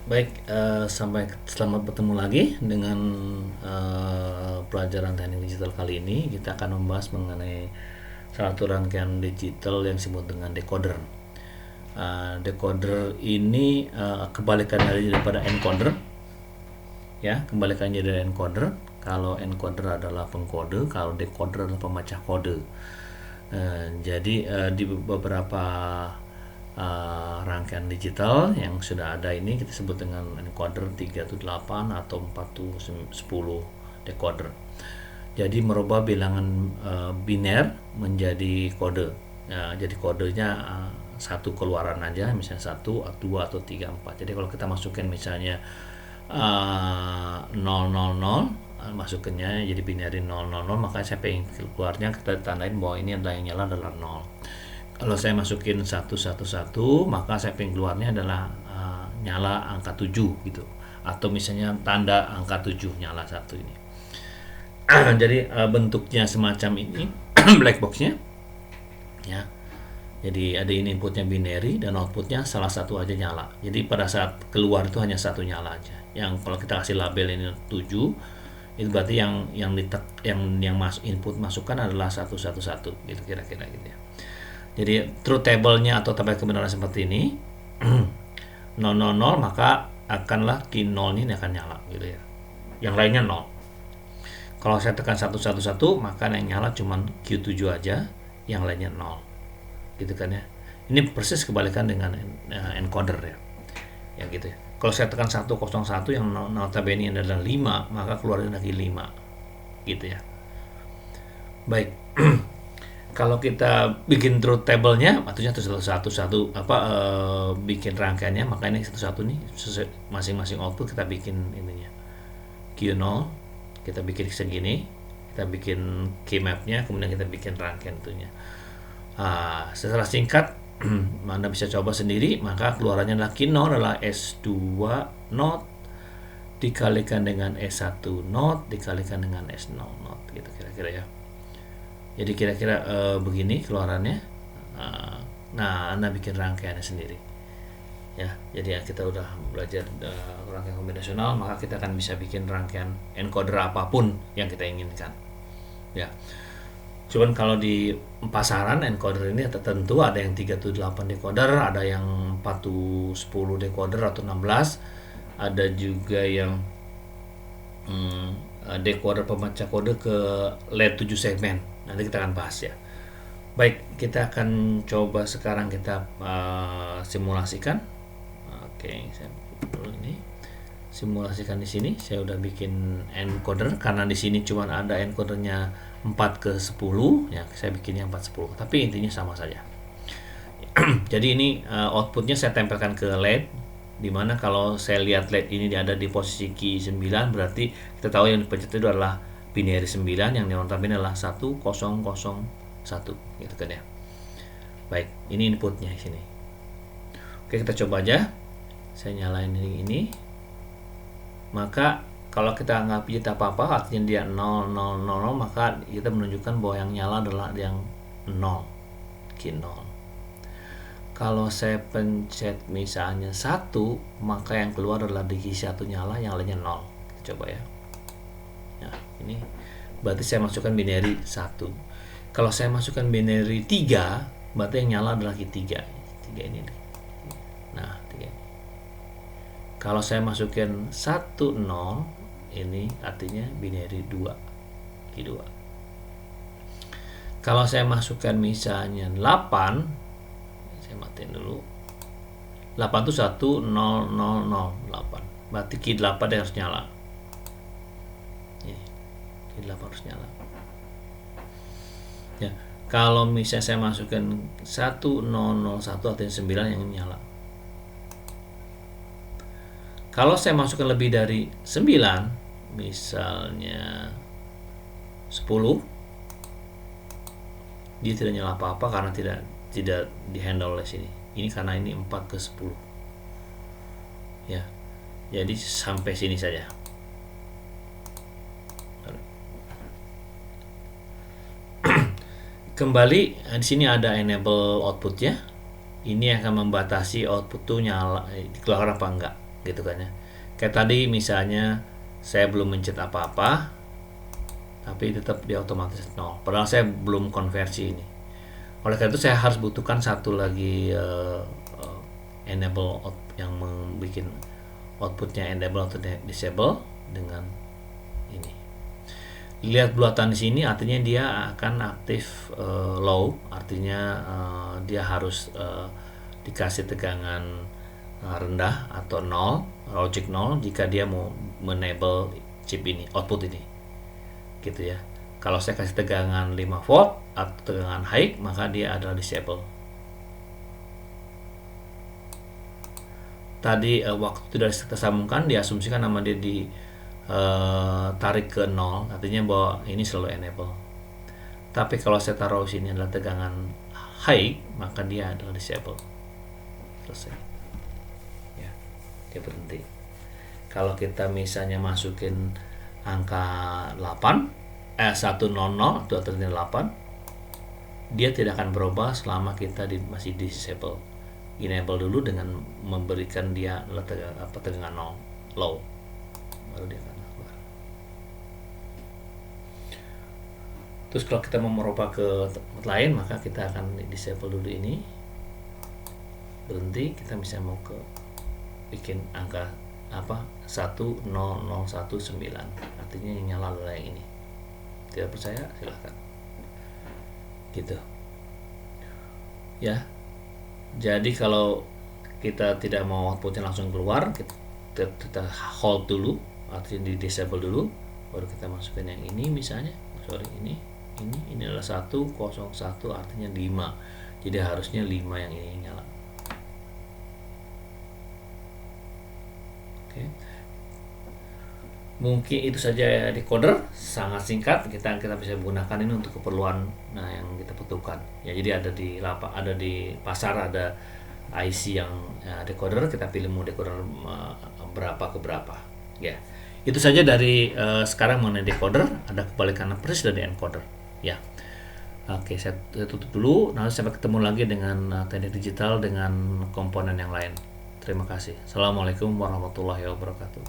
Selamat bertemu lagi dengan pelajaran teknik digital kali ini. Kita akan membahas mengenai salah satu rangkaian digital yang disebut dengan decoder. Decoder ini kebalikan daripada encoder, ya, kebalikannya dari encoder. Kalau encoder adalah pengkode, kalau decoder adalah pembaca kode. Jadi di beberapa rangkaian digital yang sudah ada ini kita sebut dengan encoder 328 atau 410 decoder. Jadi merubah bilangan biner menjadi kode. Jadi kodenya satu keluaran aja, misalnya 1, 2 atau 3, 4. Jadi kalau kita masukin misalnya 000, masukinnya jadi binary 000, maka saya pengen keluarnya kita tandain bahwa ini adalah yang nyala adalah 0. Kalau saya masukin 111, maka saya pengen keluarnya adalah nyala angka 7 gitu, atau misalnya tanda angka 7 nyala 1 ini. Jadi bentuknya semacam ini black boxnya, ya. Jadi ada ini inputnya binary dan outputnya salah satu aja nyala. Jadi pada saat keluar itu hanya satu nyala aja. Yang kalau kita kasih label ini 7, itu berarti yang input masukkan adalah 111 gitu, kira-kira gitu ya. Jadi truth table-nya atau tabel kebenaran seperti ini 000, maka akanlah key 0 ini akan nyala gitu ya. Yang lainnya 0. Kalau saya tekan 111, maka yang nyala cuma Q7 aja, yang lainnya 0. Gitu kan ya. Ini persis kebalikan dengan encoder ya. Ya gitu ya. Kalau saya tekan 101 yang notabene adalah 5, maka keluarnya lagi 5. Gitu ya. Baik. Kalau kita bikin truth table-nya, artinya bikin rangkaiannya, maka ini satu-satu nih masing-masing output kita bikin ininya. Q0 kita bikin segini, kita bikin key map-nya, kemudian kita bikin rangkaian itunya. Setelah singkat Anda bisa coba sendiri, maka keluarannya adalah Q0 adalah S2 not dikalikan dengan S1 not dikalikan dengan S0 not gitu kira-kira ya. Jadi kira-kira begini keluarannya. Nah, Anda bikin rangkaiannya sendiri. Ya, jadi kita udah belajar rangkaian kombinasional, maka kita akan bisa bikin rangkaian encoder apapun yang kita inginkan. Ya. Cuman kalau di pasaran encoder ini tertentu ada yang 378 decoder, ada yang 410 decoder atau 16, ada juga yang decoder pembaca kode ke LED 7 segmen. Nanti kita akan bahas ya. Baik, kita akan coba sekarang kita simulasikan. Oke, saya dulu ini simulasikan di sini. Saya udah bikin encoder karena di sini cuma ada encodernya 4/10 ya, saya bikinnya 4/10. Tapi intinya sama saja. Jadi ini outputnya saya tempelkan ke LED, dimana kalau saya lihat LED ini ada di posisi key 9, berarti kita tahu yang dipencet itu adalah binary 9 yang notabene adalah 1001 gitu kan ya. Baik, ini inputnya di sini. Oke, kita coba aja. Saya nyalain ini. Maka kalau kita nggak pijit apa-apa, artinya dia 000, maka kita menunjukkan bahwa yang nyala adalah yang 0, key 0. Kalau saya pencet misalnya 1, maka yang keluar adalah di key 1 nyala, yang lainnya 0. Kita coba ya. Nah, ini berarti saya masukkan binary 1. Kalau saya masukkan binary 3, berarti yang nyala adalah key 3. 3 ini. Nah, 3. Kalau saya masukkan 10, ini artinya binary 2, key 2. Kalau saya masukkan misalnya 8, saya matiin dulu. 8 itu 100008. Berarti key 8 dia harus nyala. Ini, key 8 harus nyala. Ya, kalau misalnya saya masukkan 1001 artinya 9 yang nyala. Kalau saya masukkan lebih dari 9, misalnya 10, dia tidak nyala apa-apa karena tidak dihandle oleh sini. Ini karena ini 4/10. Ya. Jadi sampai sini saja. Kembali di sini ada enable outputnya. Ini akan membatasi output tuh nyala keluar apa enggak. gitu kan ya. Kayak tadi misalnya saya belum mencet apa-apa, tapi tetap dia otomatis 0. Padahal saya belum konversi ini. Oleh karena itu saya harus butuhkan satu lagi enable yang membuat outputnya enable atau disable dengan ini. Lihat bulatan di sini artinya dia akan aktif low, artinya dia harus dikasih tegangan rendah atau 0, logic 0 jika dia mau menable chip ini, output ini. Gitu ya. Kalau saya kasih tegangan 5 volt atau tegangan high, maka dia adalah disable. Tadi waktu tidak kita sambungkan, diasumsikan nama dia tarik ke 0, artinya bahwa ini selalu enable. Tapi kalau saya taruh sini adalah tegangan high, maka dia adalah disable. Selesai. Ya, dia berhenti. Kalau kita misalnya masukin angka 100 atau artinya 8, dia tidak akan berubah selama kita masih disable. Enable dulu dengan memberikan dia tegangan 0 low, baru dia akan keluar. Terus kalau kita mau merubah ke tempat lain, maka kita akan disable dulu ini, berhenti. Kita bisa mau ke bikin angka 10019, artinya yang nyala adalah yang ini. Tidak percaya silahkan, gitu ya. Jadi kalau kita tidak mau outputnya langsung keluar, kita hold dulu, artinya di disable dulu, baru kita masukkan yang ini misalnya, ini adalah 101, artinya 5, jadi harusnya 5 yang ini nyala. Oke. Mungkin itu saja decoder, sangat singkat. Kita bisa menggunakan ini untuk keperluan yang kita butuhkan. Ya, jadi ada di pasar ada IC yang decoder, kita pilih mau decoder berapa ke berapa. Ya, itu saja dari sekarang mengenai decoder. Ada kebalikan persis dari encoder. Ya, oke, saya tutup dulu. Nanti sampai ketemu lagi dengan teknik digital dengan komponen yang lain. Terima kasih. Assalamualaikum warahmatullahi wabarakatuh.